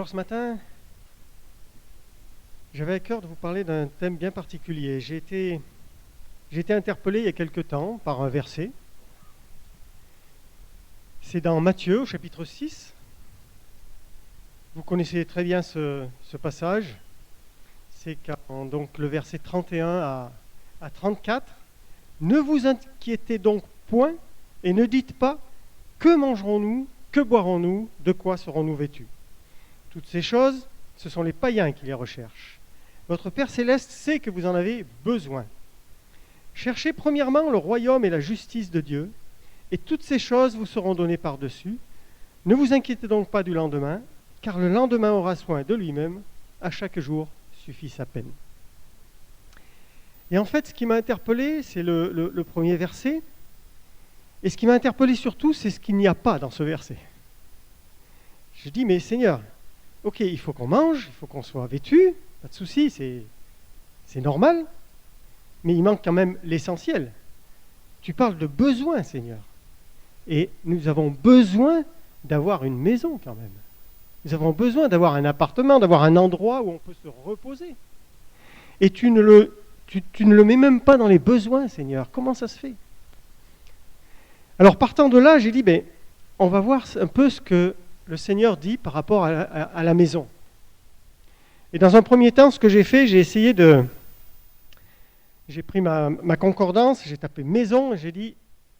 Alors ce matin, j'avais à cœur de vous parler d'un thème bien particulier. J'ai été interpellé il y a quelque temps par un verset. C'est dans Matthieu, au chapitre 6. Vous connaissez très bien ce passage. C'est quand donc le verset 31 à 34. Ne vous inquiétez donc point et ne dites pas que mangerons-nous, que boirons-nous, de quoi serons-nous vêtus. Toutes ces choses, ce sont les païens qui les recherchent. Votre Père céleste sait que vous en avez besoin. Cherchez premièrement le royaume et la justice de Dieu, et toutes ces choses vous seront données par-dessus. Ne vous inquiétez donc pas du lendemain, car le lendemain aura soin de lui-même. À chaque jour suffit sa peine. Et en fait, ce qui m'a interpellé, c'est le premier verset. Et ce qui m'a interpellé surtout, c'est ce qu'il n'y a pas dans ce verset. Je dis, mais Seigneur, ok, il faut qu'on mange, il faut qu'on soit vêtu, pas de souci, c'est normal, mais il manque quand même l'essentiel. Tu parles de besoin, Seigneur. Et nous avons besoin d'avoir une maison quand même. Nous avons besoin d'avoir un appartement, d'avoir un endroit où on peut se reposer. Et tu ne le mets même pas dans les besoins, Seigneur. Comment ça se fait? Alors partant de là, j'ai dit, on va voir un peu ce que le Seigneur dit par rapport à la maison. Et dans un premier temps, ce que j'ai fait, j'ai pris ma concordance, j'ai tapé maison, et j'ai dit,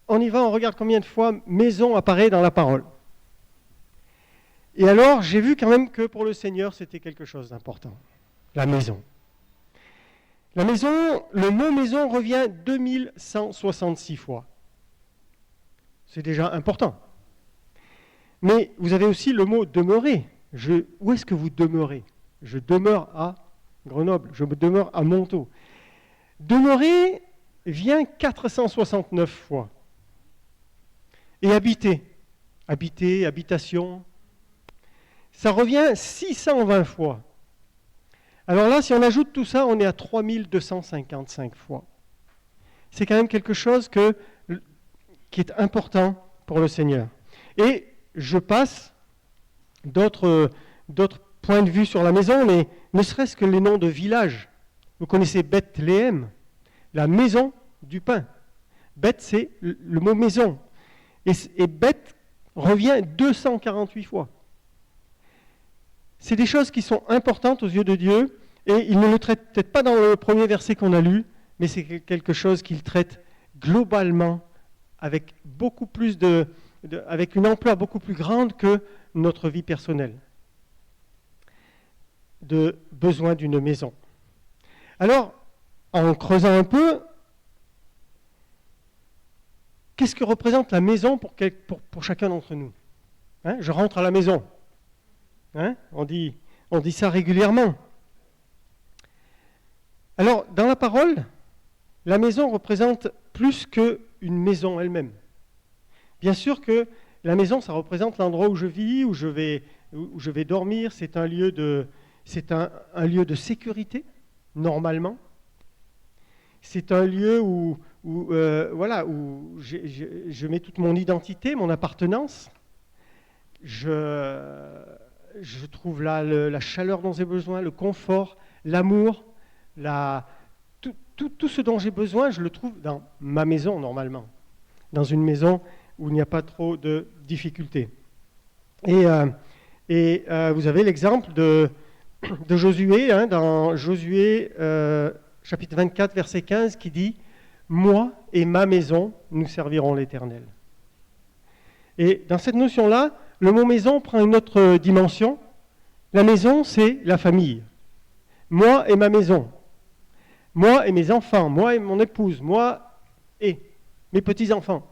on y va, on regarde combien de fois maison apparaît dans la parole. Et alors, j'ai vu quand même que pour le Seigneur, c'était quelque chose d'important. La maison. La maison, le mot maison revient 2166 fois. C'est déjà important. Mais vous avez aussi le mot demeurer. Où est-ce que vous demeurez? Je demeure à Grenoble, je demeure à Montaut. Demeurer vient 469 fois. Et habiter, habitation, ça revient 620 fois. Alors là, si on ajoute tout ça, on est à 3255 fois. C'est quand même quelque chose qui est important pour le Seigneur. Et je passe d'autres points de vue sur la maison, mais ne serait-ce que les noms de villages. Vous connaissez Bethléem, la maison du pain. Beth, c'est le mot maison. Et Beth revient 248 fois. C'est des choses qui sont importantes aux yeux de Dieu, et il ne le traite peut-être pas dans le premier verset qu'on a lu, mais c'est quelque chose qu'il traite globalement avec beaucoup plus avec une ampleur beaucoup plus grande que notre vie personnelle, de besoin d'une maison. Alors, en creusant un peu, qu'est-ce que représente la maison pour chacun d'entre nous? Je rentre à la maison. On dit ça régulièrement. Alors, dans la parole, la maison représente plus qu'une maison elle-même. Bien sûr que la maison, ça représente l'endroit où je vis, où je vais dormir. C'est un lieu de sécurité, normalement. C'est un lieu où je mets toute mon identité, mon appartenance. Je trouve là la chaleur dont j'ai besoin, le confort, l'amour, tout ce dont j'ai besoin, je le trouve dans ma maison, normalement. Dans une maison où il n'y a pas trop de difficultés. Et vous avez l'exemple de Josué, dans Josué chapitre 24, verset 15, qui dit « Moi et ma maison, nous servirons l'Éternel ». Et dans cette notion-là, le mot maison prend une autre dimension. La maison, c'est la famille. Moi et ma maison. Moi et mes enfants. Moi et mon épouse. Moi et mes petits-enfants.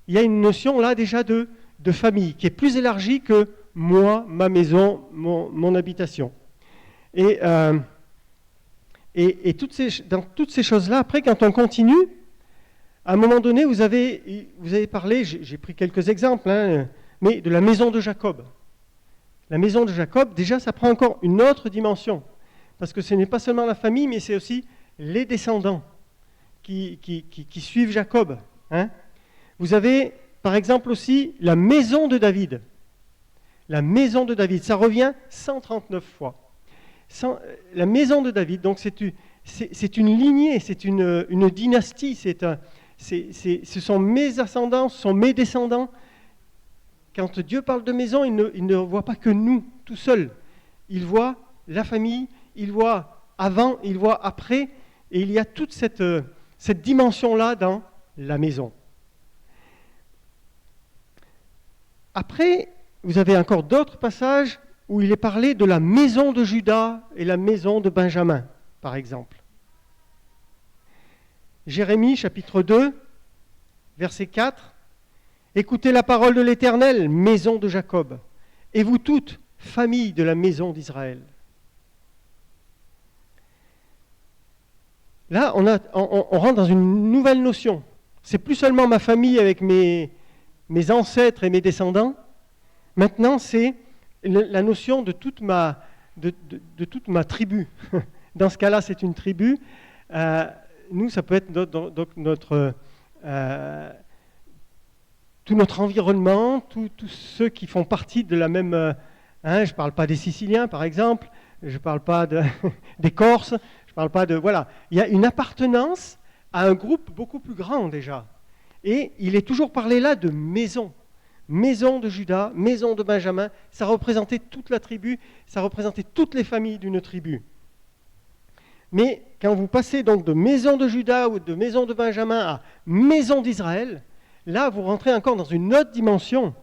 Il y a une notion là déjà de famille qui est plus élargie que moi, ma maison, mon habitation. Et dans toutes ces choses-là, après, quand on continue, à un moment donné, vous avez parlé, j'ai pris quelques exemples, mais de la maison de Jacob. La maison de Jacob, déjà, ça prend encore une autre dimension. Parce que ce n'est pas seulement la famille, mais c'est aussi les descendants qui suivent Jacob. Vous avez, par exemple, aussi la maison de David. la maison de David. Ça revient 139 fois. La maison de David, donc c'est une lignée, c'est une dynastie, ce sont mes ascendants, ce sont mes descendants. Quand Dieu parle de maison, il ne voit pas que nous, tout seuls. Il voit la famille, il voit avant, il voit après, et il y a toute cette dimension-là dans la maison. Après, vous avez encore d'autres passages où il est parlé de la maison de Juda et la maison de Benjamin, par exemple. Jérémie, chapitre 2, verset 4. « Écoutez la parole de l'Éternel, maison de Jacob, et vous toutes, famille de la maison d'Israël. » Là, on rentre dans une nouvelle notion. C'est plus seulement ma famille avec mes ancêtres et mes descendants. Maintenant, c'est la notion de toute ma tribu. Dans ce cas-là, c'est une tribu. Nous, ça peut être tout notre environnement, tous ceux qui font partie de la même... je ne parle pas des Siciliens, par exemple. Je ne parle pas des Corses. Je ne parle pas de... Voilà. Il y a une appartenance à un groupe beaucoup plus grand déjà. Et il est toujours parlé là de maison. Maison de Juda, maison de Benjamin. Ça représentait toute la tribu, ça représentait toutes les familles d'une tribu. Mais quand vous passez donc de maison de Juda ou de maison de Benjamin à maison d'Israël, là vous rentrez encore dans une autre dimension.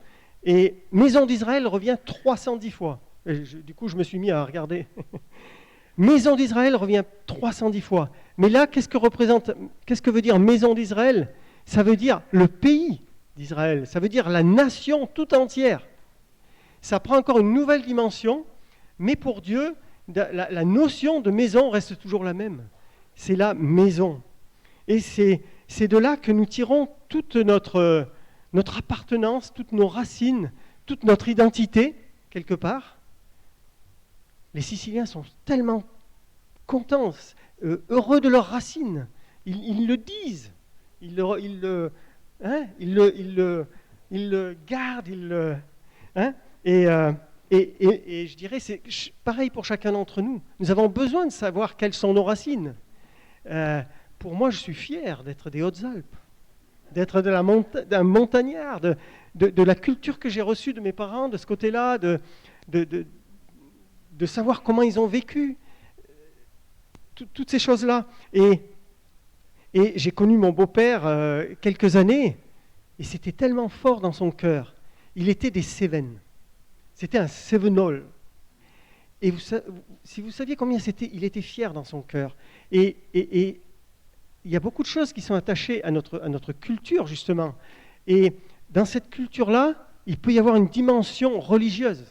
Et maison d'Israël revient 310 fois. Du coup, je me suis mis à regarder. Maison d'Israël revient 310 fois. Mais là, qu'est-ce que veut dire maison d'Israël ? Ça veut dire le pays d'Israël. Ça veut dire la nation tout entière. Ça prend encore une nouvelle dimension, mais pour Dieu, la notion de maison reste toujours la même. C'est la maison. Et c'est de là que nous tirons toute notre appartenance, toutes nos racines, toute notre identité, quelque part. Les Siciliens sont tellement contents, heureux de leurs racines. Ils le disent, ils le gardent. Et je dirais, c'est pareil pour chacun d'entre nous. Nous avons besoin de savoir quelles sont nos racines. Pour moi, je suis fier d'être des Hautes-Alpes, d'être d'un montagnard, de la culture que j'ai reçue de mes parents, de ce côté-là, de savoir comment ils ont vécu, toutes ces choses-là. Et j'ai connu mon beau-père quelques années, et c'était tellement fort dans son cœur. Il était des Cévennes. C'était un Cévenol. Et si vous saviez combien il était fier dans son cœur. Et il y a beaucoup de choses qui sont attachées à notre culture, justement. Et dans cette culture-là, il peut y avoir une dimension religieuse.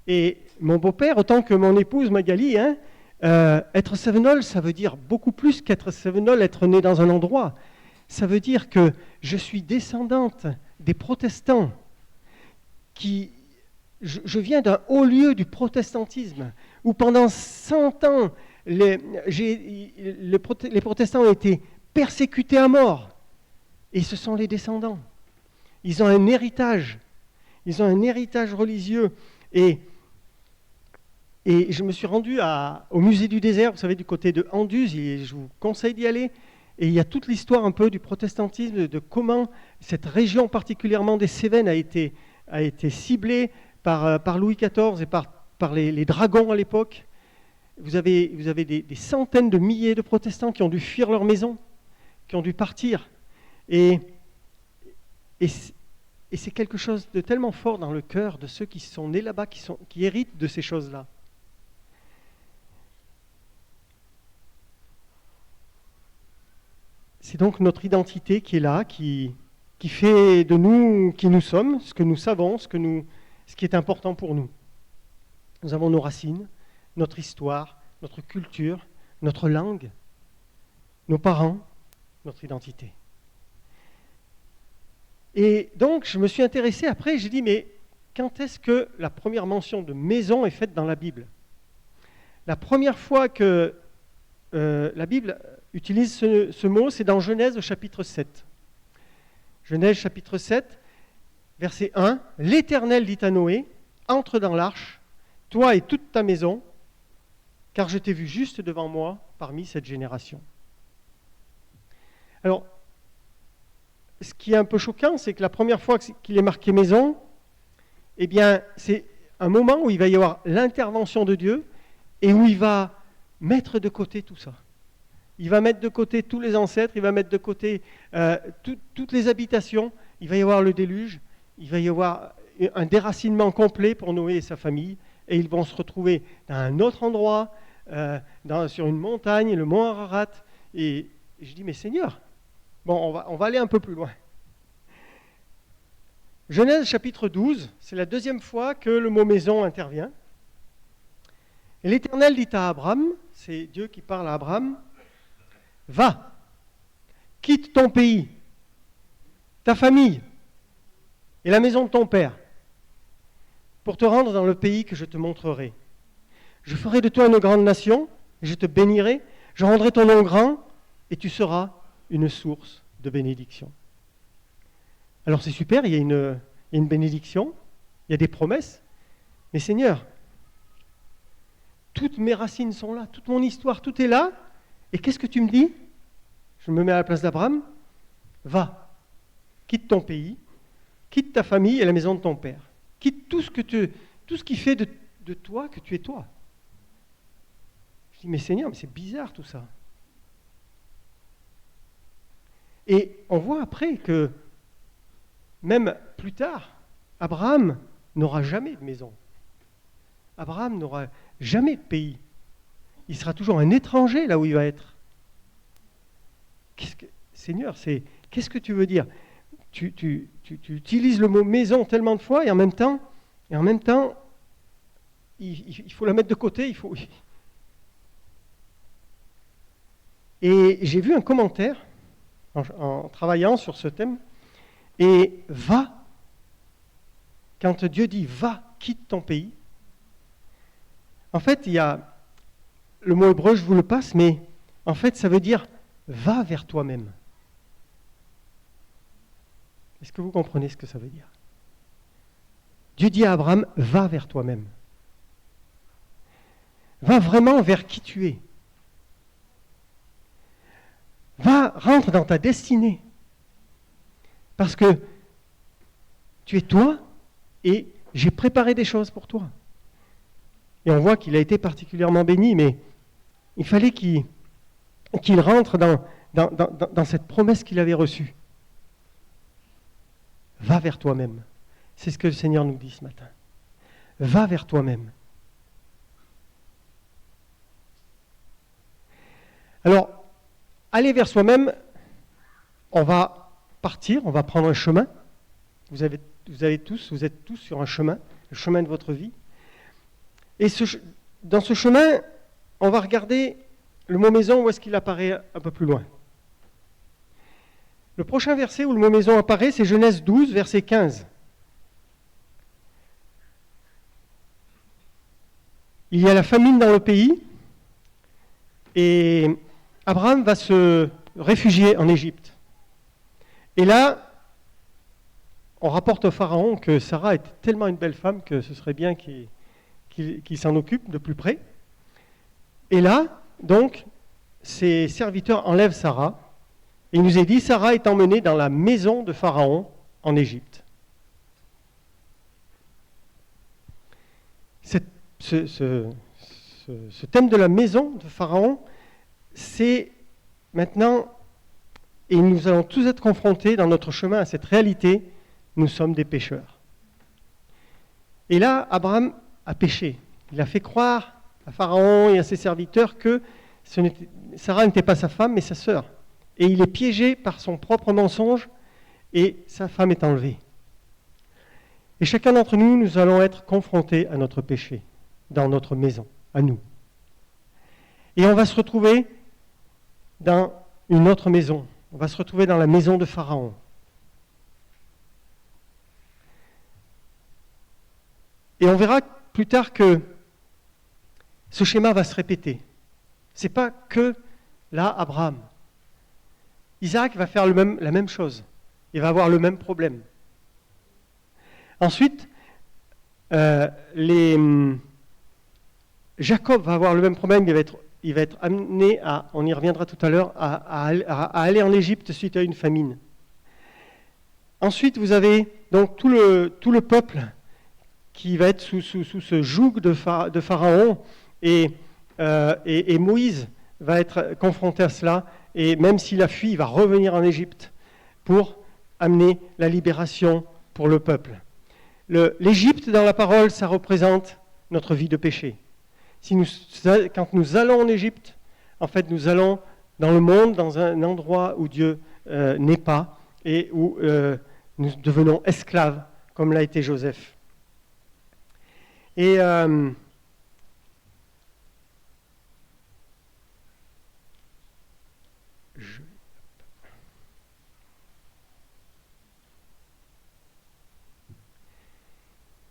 Et mon beau-père, autant que mon épouse Magali, être Cévenol, ça veut dire beaucoup plus qu'être Cévenol, être né dans un endroit. Ça veut dire que je suis descendante des protestants, je viens d'un haut lieu du protestantisme, où pendant 100 ans, les protestants ont été persécutés à mort. Et ce sont les descendants. Ils ont un héritage. Ils ont un héritage religieux. Et je me suis rendu au musée du désert, vous savez, du côté de Anduze, et je vous conseille d'y aller. Et il y a toute l'histoire un peu du protestantisme, de comment cette région particulièrement des Cévennes a été ciblée par Louis XIV et par les dragons à l'époque. Vous avez des centaines de milliers de protestants qui ont dû fuir leur maison, qui ont dû partir. Et c'est quelque chose de tellement fort dans le cœur de ceux qui sont nés là-bas, qui héritent de ces choses-là. C'est donc notre identité qui est là, qui fait de nous qui nous sommes, ce que nous savons, ce qui est important pour nous. Nous avons nos racines, notre histoire, notre culture, notre langue, nos parents, notre identité. Et donc, je me suis intéressé après, j'ai dit, mais quand est-ce que la première mention de maison est faite dans la Bible ? La première fois que la Bible utilise ce mot, c'est dans Genèse au chapitre 7. Genèse chapitre 7, verset 1, « L'Éternel dit à Noé, entre dans l'arche, toi et toute ta maison, car je t'ai vu juste devant moi parmi cette génération. » Alors, ce qui est un peu choquant, c'est que la première fois qu'il est marqué maison, eh bien, c'est un moment où il va y avoir l'intervention de Dieu et où il va mettre de côté tout ça. Il va mettre de côté tous les ancêtres, il va mettre de côté toutes les habitations, il va y avoir le déluge, il va y avoir un déracinement complet pour Noé et sa famille, et ils vont se retrouver dans un autre endroit, sur une montagne, le mont Ararat, et je dis, mais Seigneur, bon, on va aller un peu plus loin. Genèse chapitre 12, c'est la deuxième fois que le mot maison intervient. Et l'Éternel dit à Abraham, c'est Dieu qui parle à Abraham, « Va, quitte ton pays, ta famille et la maison de ton père, pour te rendre dans le pays que je te montrerai. Je ferai de toi une grande nation, et je te bénirai, je rendrai ton nom grand, et tu seras une source de bénédiction. » Alors c'est super, il y a une bénédiction, il y a des promesses, mais Seigneur, toutes mes racines sont là, toute mon histoire, tout est là, et qu'est-ce que tu me dis? Je me mets à la place d'Abraham, va, quitte ton pays, quitte ta famille et la maison de ton père, quitte tout ce qui fait de toi que tu es toi. Je dis, mais Seigneur, mais c'est bizarre tout ça. Et on voit après que, même plus tard, Abraham n'aura jamais de maison. Abraham n'aura jamais de pays. Il sera toujours un étranger là où il va être. Seigneur, qu'est-ce que tu veux dire? Tu utilises le mot maison tellement de fois et en même temps, il faut la mettre de côté. Et j'ai vu un commentaire en travaillant sur ce thème. Et va, quand Dieu dit va, quitte ton pays, en fait, il y a le mot hébreu, je vous le passe, mais en fait, ça veut dire va vers toi-même. Est-ce que vous comprenez ce que ça veut dire? Dieu dit à Abraham, va vers toi-même. Va vraiment vers qui tu es. Va, rentre dans ta destinée. Parce que tu es toi et j'ai préparé des choses pour toi. Et on voit qu'il a été particulièrement béni, mais il fallait qu'il rentre dans cette promesse qu'il avait reçue. Va vers toi-même. C'est ce que le Seigneur nous dit ce matin. Va vers toi-même. Alors, aller vers soi-même, on va partir, on va prendre un chemin. Vous êtes tous sur un chemin, le chemin de votre vie. Et dans ce chemin, on va regarder le mot maison, où est-ce qu'il apparaît un peu plus loin. Le prochain verset où le mot maison apparaît, c'est Genèse 12, verset 15. Il y a la famine dans le pays et Abraham va se réfugier en Égypte. Et là, on rapporte au Pharaon que Sarah était tellement une belle femme que ce serait bien qu'il s'en occupe de plus près. Et là, donc, ses serviteurs enlèvent Sarah. Et il nous est dit, Sarah est emmenée dans la maison de Pharaon en Égypte. Ce thème de la maison de Pharaon, c'est maintenant, et nous allons tous être confrontés dans notre chemin à cette réalité, nous sommes des pécheurs. Et là, Abraham a péché. Il a fait croire à Pharaon et à ses serviteurs que Sarah n'était pas sa femme, mais sa sœur. Et il est piégé par son propre mensonge et sa femme est enlevée. Et chacun d'entre nous, nous allons être confrontés à notre péché, dans notre maison, à nous. Et on va se retrouver dans une autre maison. On va se retrouver dans la maison de Pharaon. Et on verra plus tard que ce schéma va se répéter. Ce n'est pas que là, Abraham. Isaac va faire la même chose. Il va avoir le même problème. Ensuite, Euh, les, Jacob va avoir le même problème, il va être amené on y reviendra tout à l'heure, à aller en Égypte suite à une famine. Ensuite, vous avez donc tout le peuple qui va être sous ce joug de Pharaon, et Moïse va être confronté à cela, et même s'il a fui, il va revenir en Égypte pour amener la libération pour le peuple. L'Égypte, dans la parole, ça représente notre vie de péché. Quand nous allons en Égypte, en fait, nous allons dans le monde, dans un endroit où Dieu n'est pas, et où nous devenons esclaves, comme l'a été Joseph. Et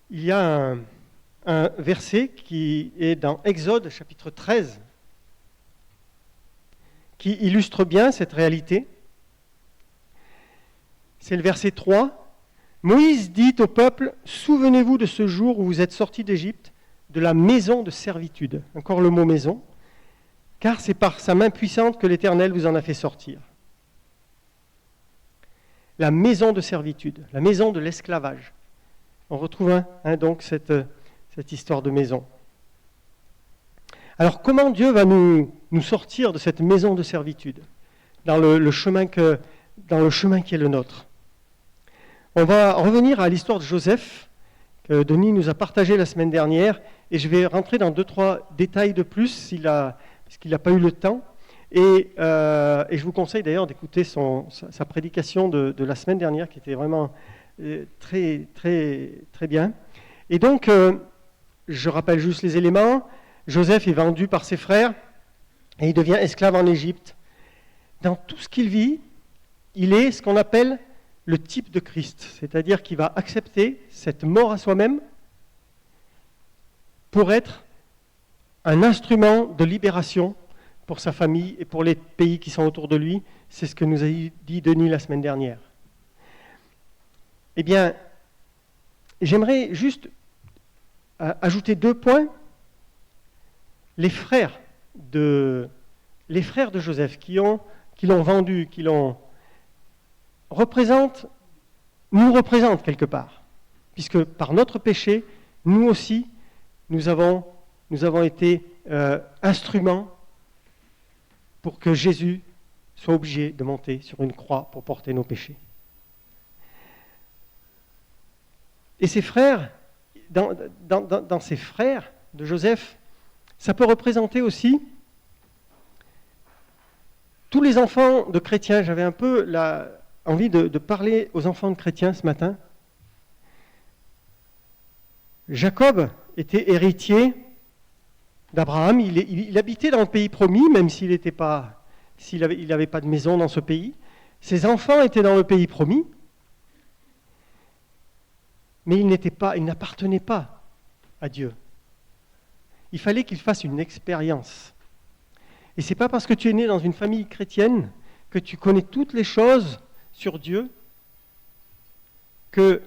il y a un verset qui est dans Exode chapitre 13, qui illustre bien cette réalité. C'est le verset 3. Moïse dit au peuple, « Souvenez-vous de ce jour où vous êtes sortis d'Égypte, de la maison de servitude. » Encore le mot maison. « Car c'est par sa main puissante que l'Éternel vous en a fait sortir. » La maison de servitude, la maison de l'esclavage. On retrouve donc cette histoire de maison. Alors comment Dieu va nous sortir de cette maison de servitude dans le chemin qui est le nôtre? On va revenir à l'histoire de Joseph que Denis nous a partagé la semaine dernière, et je vais rentrer dans 2-3 détails de plus parce qu'il n'a pas eu le temps. Et je vous conseille d'ailleurs d'écouter sa prédication de la semaine dernière qui était vraiment très, très, très bien. Et donc, je rappelle juste les éléments. Joseph est vendu par ses frères et il devient esclave en Égypte. Dans tout ce qu'il vit, il est ce qu'on appelle le type de Christ, c'est-à-dire qu'il va accepter cette mort à soi-même pour être un instrument de libération pour sa famille et pour les pays qui sont autour de lui. C'est ce que nous a dit Denis la semaine dernière. Eh bien, j'aimerais juste ajouter 2 points. Les frères de Joseph qui l'ont vendu, qui l'ont nous représentent quelque part, puisque par notre péché, nous aussi, nous avons été instruments pour que Jésus soit obligé de monter sur une croix pour porter nos péchés. Et ses frères, dans ses frères de Joseph, ça peut représenter aussi tous les enfants de chrétiens. J'avais un peu envie de parler aux enfants de chrétiens ce matin. Jacob était héritier d'Abraham. Il habitait dans le pays promis, même s'il n'avait pas de maison dans ce pays. Ses enfants étaient dans le pays promis, mais il n'appartenait pas à Dieu. Il fallait qu'il fasse une expérience. Et ce n'est pas parce que tu es né dans une famille chrétienne que tu connais toutes les choses sur Dieu qu'à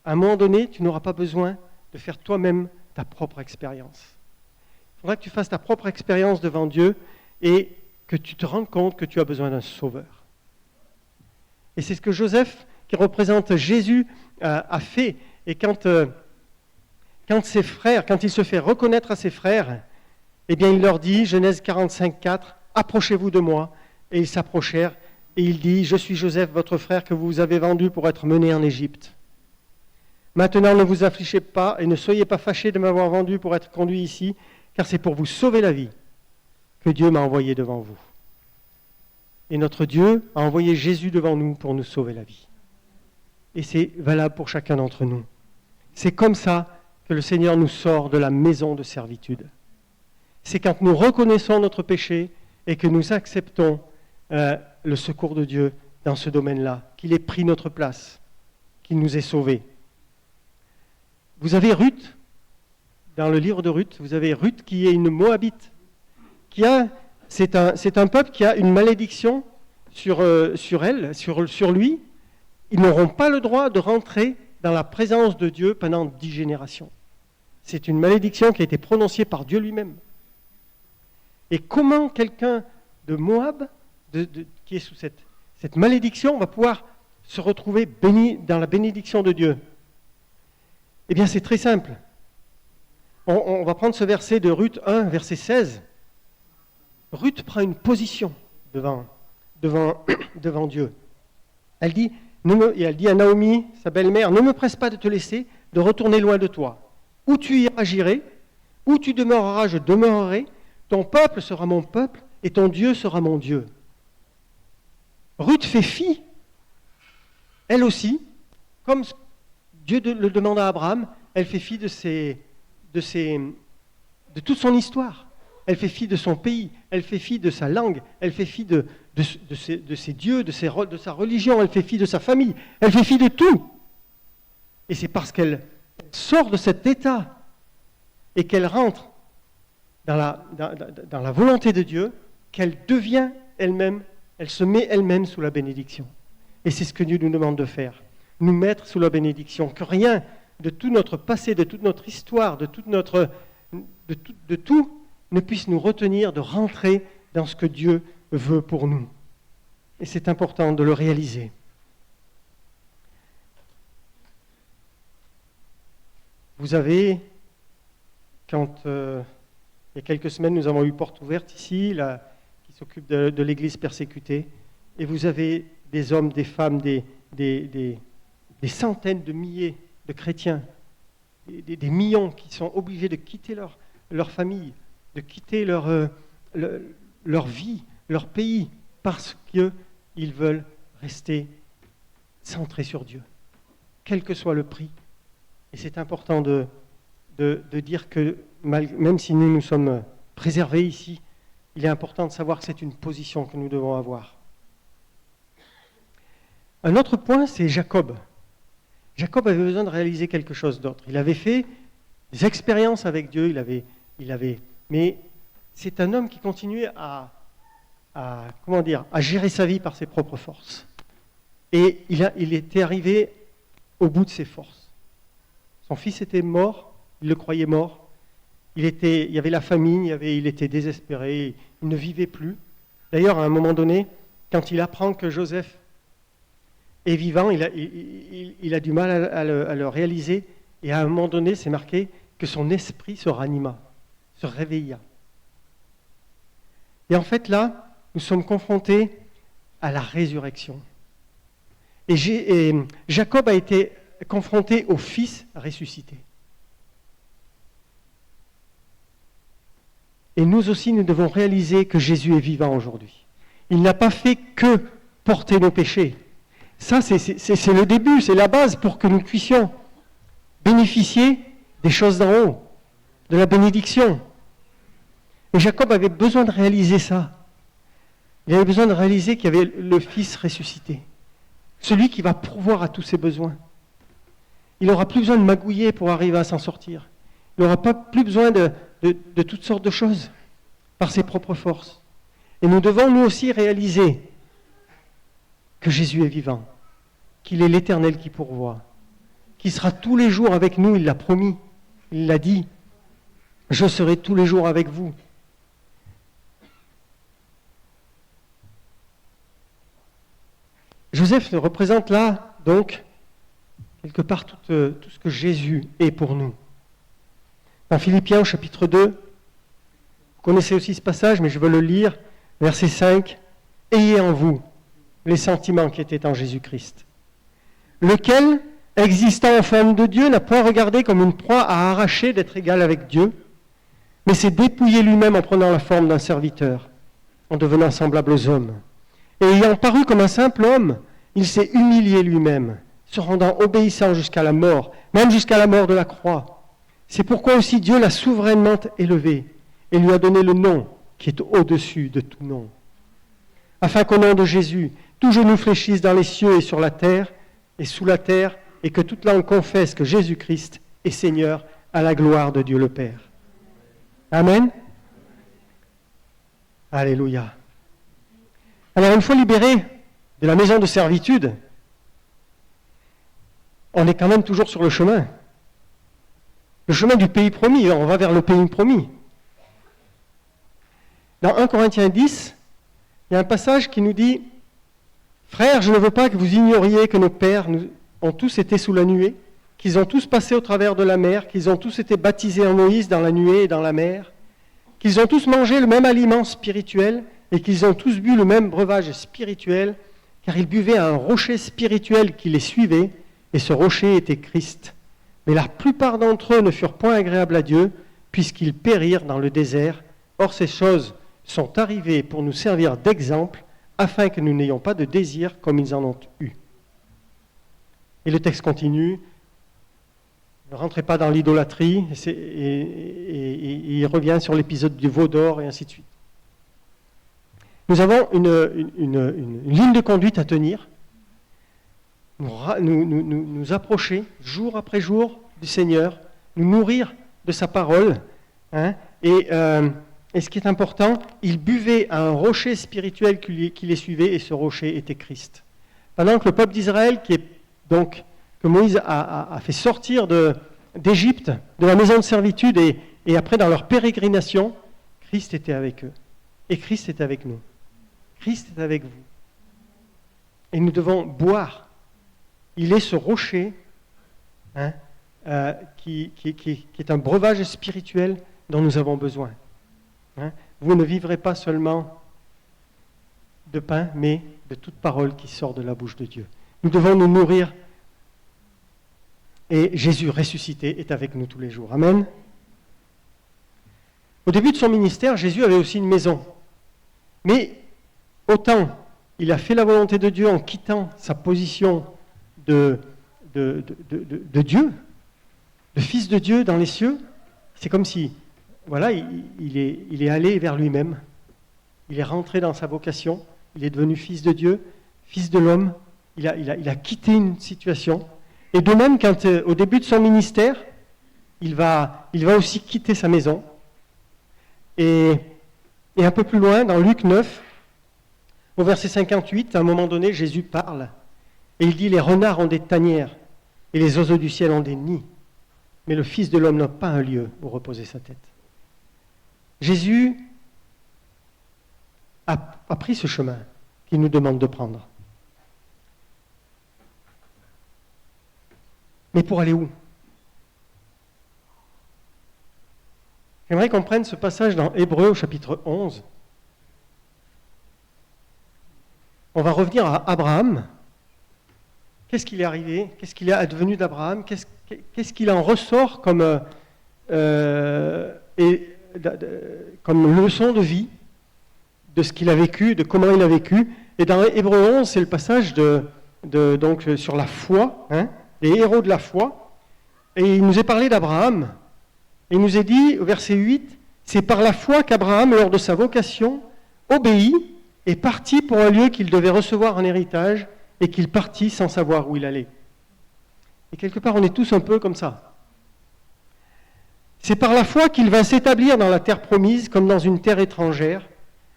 un moment donné, tu n'auras pas besoin de faire toi-même ta propre expérience. Il faudra que tu fasses ta propre expérience devant Dieu et que tu te rendes compte que tu as besoin d'un sauveur. Et c'est ce que Joseph, qui représente Jésus, a fait. Et quand ses frères, quand il se fait reconnaître à ses frères, eh bien il leur dit, Genèse 45:4, « Approchez-vous de moi ». Et ils s'approchèrent et il dit, « Je suis Joseph, votre frère, que vous avez vendu pour être mené en Égypte. Maintenant ne vous affligez pas et ne soyez pas fâchés de m'avoir vendu pour être conduit ici, car c'est pour vous sauver la vie que Dieu m'a envoyé devant vous. » Et notre Dieu a envoyé Jésus devant nous pour nous sauver la vie. Et c'est valable pour chacun d'entre nous. C'est comme ça que le Seigneur nous sort de la maison de servitude. C'est quand nous reconnaissons notre péché et que nous acceptons le secours de Dieu dans ce domaine-là, qu'il ait pris notre place, qu'il nous ait sauvés. Vous avez Ruth, dans le livre de Ruth, vous avez Ruth qui est une Moabite. C'est un peuple qui a une malédiction sur lui. Ils n'auront pas le droit de rentrer dans la présence de Dieu pendant 10 générations. C'est une malédiction qui a été prononcée par Dieu lui-même. Et comment quelqu'un de Moab, qui est sous cette malédiction, va pouvoir se retrouver béni dans la bénédiction de Dieu? Eh bien, c'est très simple. On va prendre ce verset de Ruth 1, verset 16. Ruth prend une position devant Dieu. Elle dit à Naomi, sa belle-mère, « Ne me presse pas de te laisser, de retourner loin de toi. Où tu iras, j'irai. Où tu demeureras, je demeurerai. Ton peuple sera mon peuple et ton Dieu sera mon Dieu. » Ruth fait fi, elle aussi, comme Dieu le demande à Abraham, elle fait fi de toute son histoire. Elle fait fi de son pays, elle fait fi de sa langue, elle fait fi de ses dieux, de sa religion, elle fait fi de sa famille, elle fait fi de tout. Et c'est parce qu'elle sort de cet état et qu'elle rentre dans la volonté de Dieu qu'elle devient elle-même, elle se met elle-même sous la bénédiction. Et c'est ce que Dieu nous demande de faire, nous mettre sous la bénédiction, que rien de tout notre passé, de toute notre histoire, de tout ne puisse nous retenir de rentrer dans ce que Dieu veut pour nous. Et c'est important de le réaliser. Vous avez, quand il y a quelques semaines, nous avons eu Porte Ouverte ici, qui s'occupe de l'Église persécutée, et vous avez des hommes, des femmes, des centaines de milliers de chrétiens, des millions qui sont obligés de quitter leur famille, de quitter leur vie, leur pays, parce qu'ils veulent rester centrés sur Dieu, quel que soit le prix. Et c'est important de dire que même si nous sommes préservés ici, il est important de savoir que c'est une position que nous devons avoir. Un autre point, c'est Jacob. Jacob avait besoin de réaliser quelque chose d'autre. Il avait fait des expériences avec Dieu, mais c'est un homme qui continuait à gérer sa vie par ses propres forces. Et il était arrivé au bout de ses forces. Son fils était mort, il le croyait mort. Il y avait la famine, il était désespéré, il ne vivait plus. D'ailleurs, à un moment donné, quand il apprend que Joseph est vivant, il a du mal à le réaliser. Et à un moment donné, c'est marqué que son esprit se ranima, se réveilla. Et en fait, là, nous sommes confrontés à la résurrection. Et Jacob a été confronté au Fils ressuscité. Et nous aussi, nous devons réaliser que Jésus est vivant aujourd'hui. Il n'a pas fait que porter nos péchés. Ça, c'est le début, c'est la base pour que nous puissions bénéficier des choses d'en haut, de la bénédiction. Et Jacob avait besoin de réaliser ça. Il avait besoin de réaliser qu'il y avait le Fils ressuscité, celui qui va pourvoir à tous ses besoins. Il n'aura plus besoin de magouiller pour arriver à s'en sortir. Il n'aura plus besoin de toutes sortes de choses par ses propres forces. Et nous devons nous aussi réaliser que Jésus est vivant, qu'il est l'Éternel qui pourvoit, qu'il sera tous les jours avec nous, il l'a promis, il l'a dit. Je serai tous les jours avec vous. Joseph représente là, donc, quelque part tout ce que Jésus est pour nous. Dans Philippiens, chapitre 2, vous connaissez aussi ce passage, mais je veux le lire, verset 5. « Ayez en vous les sentiments qui étaient en Jésus-Christ, lequel, existant en forme de Dieu, n'a point regardé comme une proie à arracher d'être égal avec Dieu, mais s'est dépouillé lui-même en prenant la forme d'un serviteur, en devenant semblable aux hommes. Et ayant paru comme un simple homme, il s'est humilié lui-même, se rendant obéissant jusqu'à la mort, même jusqu'à la mort de la croix. C'est pourquoi aussi Dieu l'a souverainement élevé et lui a donné le nom qui est au-dessus de tout nom. Afin qu'au nom de Jésus, tout genou fléchisse dans les cieux et sur la terre et sous la terre, et que toute langue confesse que Jésus-Christ est Seigneur à la gloire de Dieu le Père. Amen. Alléluia. Alors, une fois libéré de la maison de servitude, on est quand même toujours sur le chemin. Le chemin du pays promis, on va vers le pays promis. Dans 1 Corinthiens 10, il y a un passage qui nous dit « Frères, je ne veux pas que vous ignoriez que nos pères ont tous été sous la nuée, qu'ils ont tous passé au travers de la mer, qu'ils ont tous été baptisés en Moïse dans la nuée et dans la mer, qu'ils ont tous mangé le même aliment spirituel et qu'ils ont tous bu le même breuvage spirituel, car ils buvaient à un rocher spirituel qui les suivait, et ce rocher était Christ. Mais la plupart d'entre eux ne furent point agréables à Dieu, puisqu'ils périrent dans le désert. Or ces choses sont arrivées pour nous servir d'exemple, afin que nous n'ayons pas de désir comme ils en ont eu. » Et le texte continue. Ne rentrez pas dans l'idolâtrie, et il revient sur l'épisode du veau d'or, et ainsi de suite. Nous avons une ligne de conduite à tenir, nous approcher jour après jour du Seigneur, nous nourrir de sa parole. Et ce qui est important, ils buvaient à un rocher spirituel qui les suivait, et ce rocher était Christ. Pendant que le peuple d'Israël, que Moïse a fait sortir d'Égypte, de la maison de servitude, et après dans leur pérégrination, Christ était avec eux. Et Christ est avec nous. Christ est avec vous. Et nous devons boire. Il est ce rocher qui est un breuvage spirituel dont nous avons besoin. Vous ne vivrez pas seulement de pain, mais de toute parole qui sort de la bouche de Dieu. Nous devons nous nourrir. Et Jésus ressuscité est avec nous tous les jours. Amen. Au début de son ministère, Jésus avait aussi une maison. Mais autant il a fait la volonté de Dieu en quittant sa position de Dieu, de fils de Dieu dans les cieux, c'est comme si, voilà, il est allé vers lui-même. Il est rentré dans sa vocation. Il est devenu fils de Dieu, fils de l'homme. Il a quitté une situation. Et de même, quand au début de son ministère, il va aussi quitter sa maison. Et un peu plus loin, dans Luc 9, au verset 58, à un moment donné, Jésus parle. Et il dit, les renards ont des tanières, et les oiseaux du ciel ont des nids. Mais le Fils de l'homme n'a pas un lieu où reposer sa tête. Jésus a pris ce chemin qu'il nous demande de prendre. Mais pour aller où? J'aimerais qu'on prenne ce passage dans Hébreux au chapitre 11. On va revenir à Abraham. Qu'est-ce qu'il est arrivé? Qu'est-ce qu'il est advenu d'Abraham? Qu'est-ce qu'il en ressort comme leçon de vie de ce qu'il a vécu, de comment il a vécu? Et dans Hébreux 11, c'est le passage donc, sur la foi, les héros de la foi. Et il nous est parlé d'Abraham. Et il nous est dit, au verset 8, c'est par la foi qu'Abraham, lors de sa vocation, obéit et partit pour un lieu qu'il devait recevoir en héritage, et qu'il partit sans savoir où il allait. Et quelque part, on est tous un peu comme ça. C'est par la foi qu'il va s'établir dans la terre promise, comme dans une terre étrangère,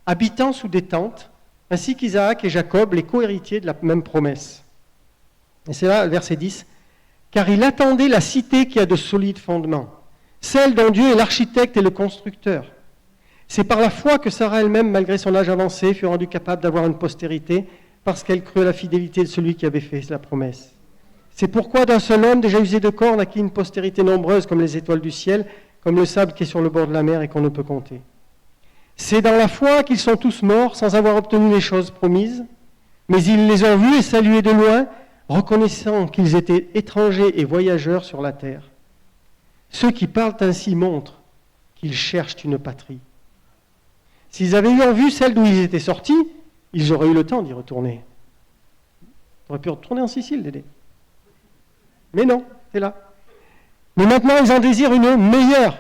habitant sous des tentes, ainsi qu'Isaac et Jacob, les co-héritiers de la même promesse. Et c'est là, le verset 10, « Car il attendait la cité qui a de solides fondements, celle dont Dieu est l'architecte et le constructeur. C'est par la foi que Sarah elle-même, malgré son âge avancé, fut rendue capable d'avoir une postérité, parce qu'elle crut à la fidélité de celui qui avait fait la promesse. C'est pourquoi d'un seul homme déjà usé de corps naquit une postérité nombreuse comme les étoiles du ciel, comme le sable qui est sur le bord de la mer et qu'on ne peut compter. C'est dans la foi qu'ils sont tous morts sans avoir obtenu les choses promises, mais ils les ont vus et salués de loin, reconnaissant qu'ils étaient étrangers et voyageurs sur la terre. Ceux qui parlent ainsi montrent qu'ils cherchent une patrie. S'ils avaient eu en vue celle d'où ils étaient sortis, ils auraient eu le temps d'y retourner. Ils auraient pu retourner en Sicile, Dédé. Mais non, c'est là. Mais maintenant, ils en désirent une meilleure,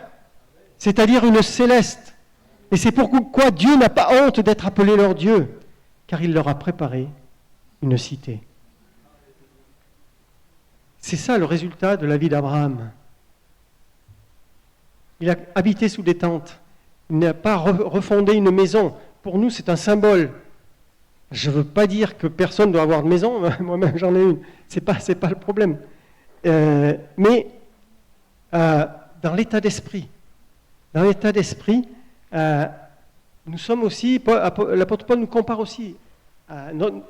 c'est-à-dire une céleste. Et c'est pourquoi Dieu n'a pas honte d'être appelé leur Dieu, car il leur a préparé une cité. C'est ça le résultat de la vie d'Abraham. Il a habité sous des tentes. Il n'a pas refondé une maison. Pour nous, c'est un symbole. Je ne veux pas dire que personne doit avoir de maison. Moi-même, j'en ai une. C'est pas le problème. mais dans l'état d'esprit. Dans l'état d'esprit, nous sommes aussi, l'apôtre Paul nous compare aussi,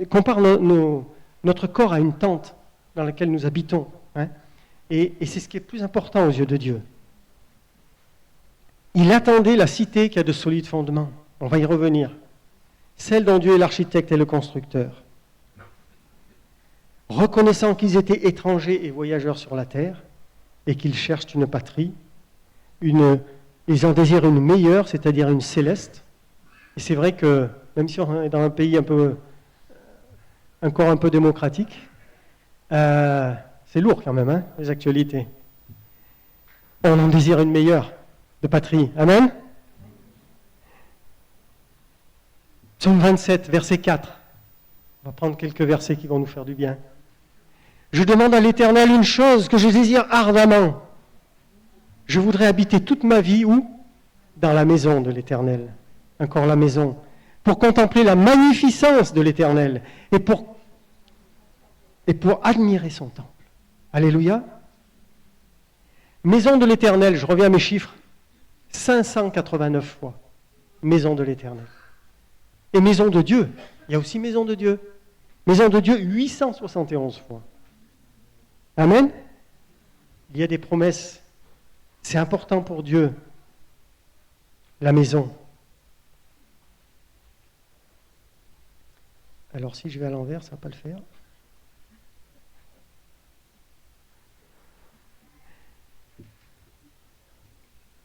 compare notre corps à une tente dans laquelle nous habitons. Hein, et c'est ce qui est plus important aux yeux de Dieu. Il attendait la cité qui a de solides fondements. On va y revenir. Celle dont Dieu est l'architecte et le constructeur. Reconnaissant qu'ils étaient étrangers et voyageurs sur la terre, et qu'ils cherchent une patrie, ils en désirent une meilleure, c'est-à-dire une céleste. Et c'est vrai que, même si on est dans un pays encore un peu démocratique, c'est lourd quand même, hein, les actualités. On en désire une meilleure de patrie. Amen. Psaume 27, verset 4. On va prendre quelques versets qui vont nous faire du bien. Je demande à l'Éternel une chose que je désire ardemment. Je voudrais habiter toute ma vie où ? Dans la maison de l'Éternel. Encore la maison. Pour contempler la magnificence de l'Éternel et pour admirer son temple. Alléluia. Maison de l'Éternel, je reviens à mes chiffres. 589 fois. Maison de l'Éternel. Et maison de Dieu. Il y a aussi maison de Dieu. Maison de Dieu, 871 fois. Amen. Il y a des promesses. C'est important pour Dieu. La maison. Alors si je vais à l'envers, ça ne va pas le faire.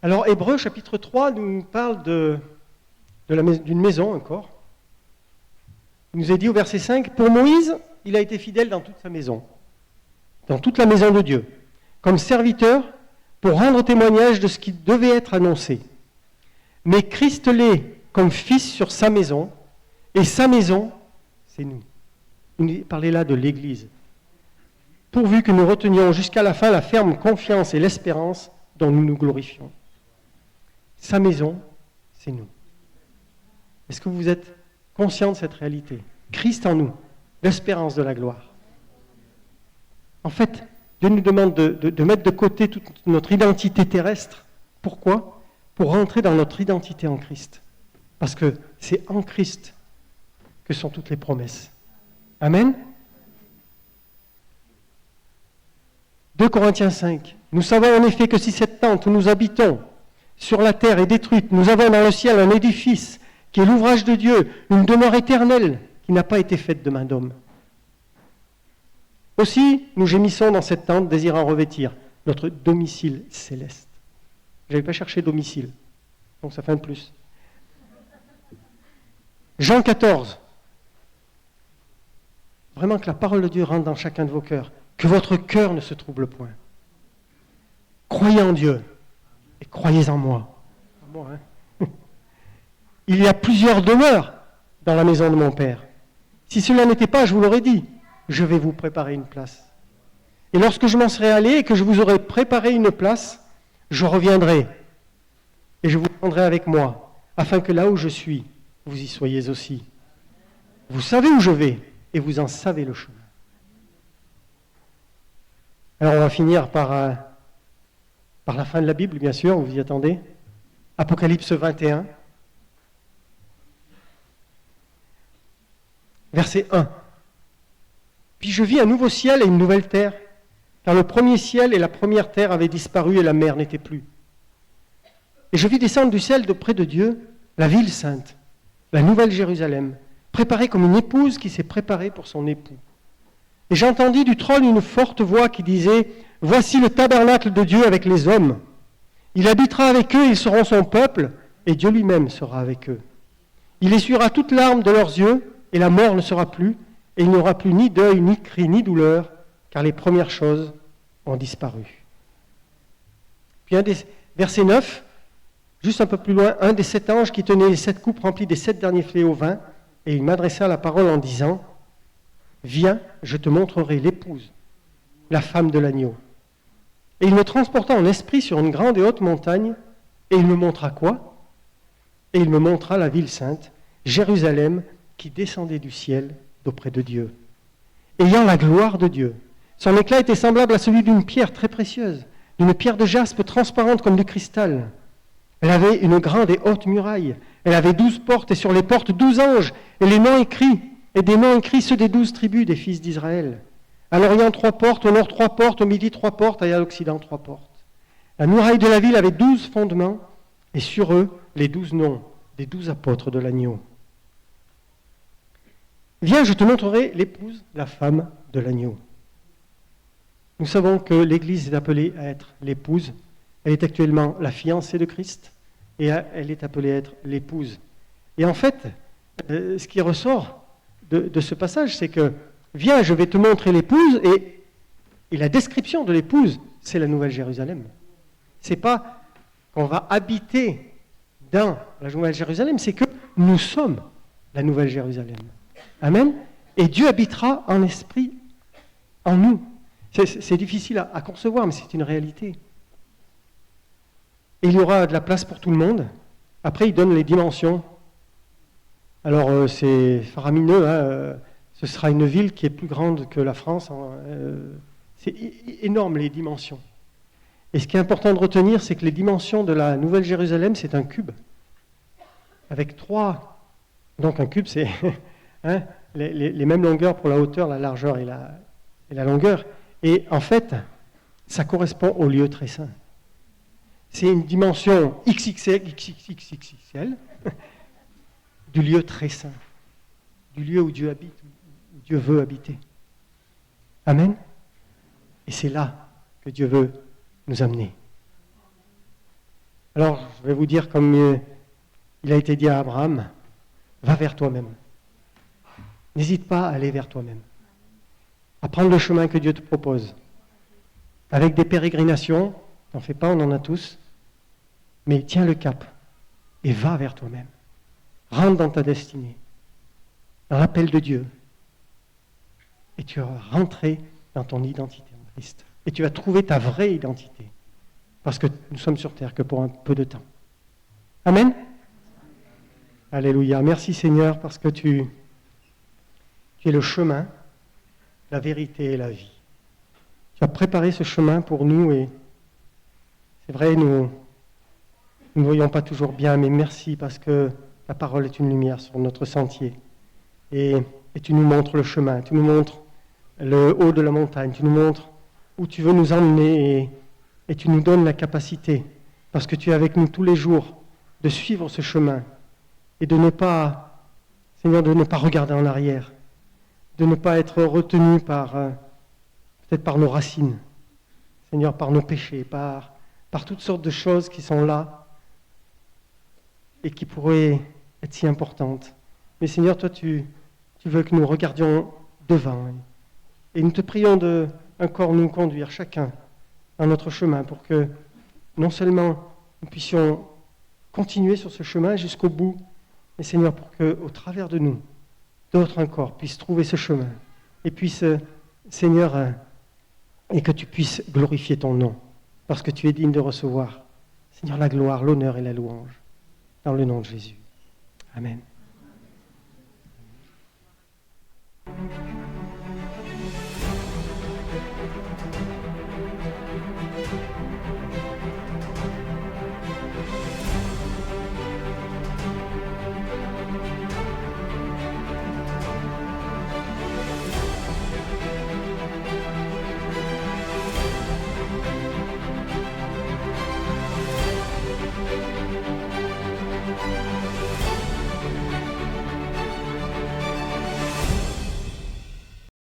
Alors Hébreux chapitre 3 nous parle d'une maison encore. Il nous est dit au verset 5, pour Moïse, il a été fidèle dans toute sa maison, dans toute la maison de Dieu, comme serviteur pour rendre témoignage de ce qui devait être annoncé. Mais Christ l'est comme fils sur sa maison, et sa maison, c'est nous. Il parlait là de l'Église. Pourvu que nous retenions jusqu'à la fin la ferme confiance et l'espérance dont nous nous glorifions. Sa maison, c'est nous. Est-ce que vous êtes conscient de cette réalité ? Christ en nous, l'espérance de la gloire. En fait, Dieu nous demande de mettre de côté toute notre identité terrestre. Pourquoi ? Pour rentrer dans notre identité en Christ. Parce que c'est en Christ que sont toutes les promesses. Amen. 2 Corinthiens 5. Nous savons en effet que si cette tente où nous habitons sur la terre est détruite, nous avons dans le ciel un édifice qui est l'ouvrage de Dieu, une demeure éternelle qui n'a pas été faite de main d'homme. Aussi, nous gémissons dans cette tente, désirant revêtir notre domicile céleste. Je n'avais pas cherché domicile, donc ça fait un plus. Jean 14. Vraiment que la parole de Dieu rentre dans chacun de vos cœurs. Que votre cœur ne se trouble point. Croyez en Dieu et croyez en moi. Il y a plusieurs demeures dans la maison de mon Père. Si cela n'était pas, je vous l'aurais dit, je vais vous préparer une place. Et lorsque je m'en serai allé et que je vous aurai préparé une place, je reviendrai et je vous prendrai avec moi, afin que là où je suis, vous y soyez aussi. Vous savez où je vais et vous en savez le chemin. Alors on va finir par la fin de la Bible, bien sûr, vous y attendez. Apocalypse 21. Verset 1. Puis je vis un nouveau ciel et une nouvelle terre, car le premier ciel et la première terre avaient disparu et la mer n'était plus. Et je vis descendre du ciel de près de Dieu la ville sainte, la nouvelle Jérusalem, préparée comme une épouse qui s'est préparée pour son époux. Et j'entendis du trône une forte voix qui disait « Voici le tabernacle de Dieu avec les hommes. Il habitera avec eux, ils seront son peuple, et Dieu lui-même sera avec eux. Il essuiera toute larme de leurs yeux, et la mort ne sera plus, et il n'y aura plus ni deuil, ni cri, ni douleur, car les premières choses ont disparu. » Puis verset 9, juste un peu plus loin, un des 7 anges qui tenait les 7 coupes remplies des 7 derniers fléaux vint, et il m'adressa la parole en disant « Viens, je te montrerai l'épouse, la femme de l'agneau. » Et il me transporta en esprit sur une grande et haute montagne, et il me montra quoi ? Et il me montra la ville sainte, Jérusalem, qui descendait du ciel d'auprès de Dieu, ayant la gloire de Dieu. Son éclat était semblable à celui d'une pierre très précieuse, d'une pierre de jaspe transparente comme du cristal. Elle avait une grande et haute muraille. Elle avait 12 portes et sur les portes 12 anges et des noms écrits ceux des 12 tribus des fils d'Israël. À l'Orient 3 portes, au Nord 3 portes, au Midi 3 portes et à l'Occident 3 portes. La muraille de la ville avait 12 fondements et sur eux les 12 noms des 12 apôtres de l'agneau. Viens, je te montrerai l'épouse, la femme de l'agneau. Nous savons que l'Église est appelée à être l'épouse. Elle est actuellement la fiancée de Christ et elle est appelée à être l'épouse. Et en fait, ce qui ressort de ce passage, c'est que viens, je vais te montrer l'épouse et la description de l'épouse, c'est la Nouvelle Jérusalem. C'est pas qu'on va habiter dans la Nouvelle Jérusalem, c'est que nous sommes la Nouvelle Jérusalem. Amen. Et Dieu habitera en esprit en nous. C'est difficile à concevoir, mais c'est une réalité. Et il y aura de la place pour tout le monde. Après, il donne les dimensions. Alors, c'est faramineux. Hein, ce sera une ville qui est plus grande que la France. C'est énorme, les dimensions. Et ce qui est important de retenir, c'est que les dimensions de la Nouvelle Jérusalem, c'est un cube. Avec 3. Donc, un cube, c'est hein, les mêmes longueurs pour la hauteur, la largeur et la longueur. Et en fait, ça correspond au lieu très saint. C'est une dimension XXL du lieu très saint, du lieu où Dieu habite, où Dieu veut habiter. Amen. Et c'est là que Dieu veut nous amener. Alors, je vais vous dire comme il a été dit à Abraham, va vers toi-même. N'hésite pas à aller vers toi-même. À prendre le chemin que Dieu te propose. Avec des pérégrinations, n'en fais pas, on en a tous, mais tiens le cap et va vers toi-même. Rentre dans ta destinée, dans l'appel de Dieu, et tu vas rentrer dans ton identité en Christ. Et tu vas trouver ta vraie identité, parce que nous sommes sur terre que pour un peu de temps. Amen. Alléluia. Merci Seigneur, parce que tu es le chemin, la vérité et la vie. Tu as préparé ce chemin pour nous et c'est vrai, nous ne voyons pas toujours bien, mais merci parce que ta parole est une lumière sur notre sentier. Et tu nous montres le chemin, tu nous montres le haut de la montagne, tu nous montres où tu veux nous emmener et tu nous donnes la capacité, parce que tu es avec nous tous les jours, de suivre ce chemin et de ne pas, Seigneur, de ne pas regarder en arrière, de ne pas être retenu peut-être par nos racines, Seigneur, par nos péchés, par toutes sortes de choses qui sont là et qui pourraient être si importantes. Mais Seigneur, toi, tu veux que nous regardions devant. Et nous te prions de encore nous conduire chacun dans notre chemin pour que non seulement nous puissions continuer sur ce chemin jusqu'au bout, mais Seigneur, pour qu'au travers de nous, d'autres encore puissent trouver ce chemin et puissent, Seigneur, et que tu puisses glorifier ton nom, parce que tu es digne de recevoir, Seigneur, la gloire, l'honneur et la louange, dans le nom de Jésus. Amen.